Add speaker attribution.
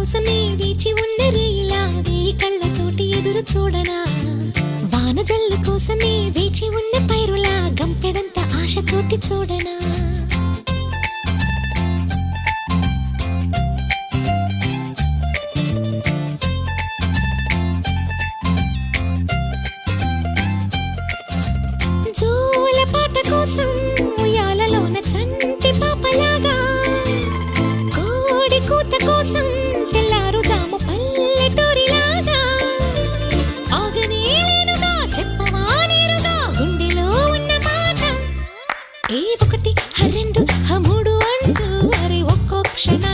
Speaker 1: కోసమే వేచి ఉన్న రేయిలా వేయి కళ్ళతోటి ఎదురు చూడనా వానజల్లు కోసమే వేచి ఉన్న పైరులా గంపెడంత ఆశతోటి చూడనా జోల పాట కోసం ఉయ్యాలలోన చంటి పాపలాగా కోడి కూత కోసం తెల్లారు జాము పల్లెటూరిలాగా ఆగనే లేనుగా చెప్పవా నేరుగా గుండెలో ఉన్న మాట ఏ ఒకటి రెండు మూడు అంటూ అరే ఒక్కో క్షణ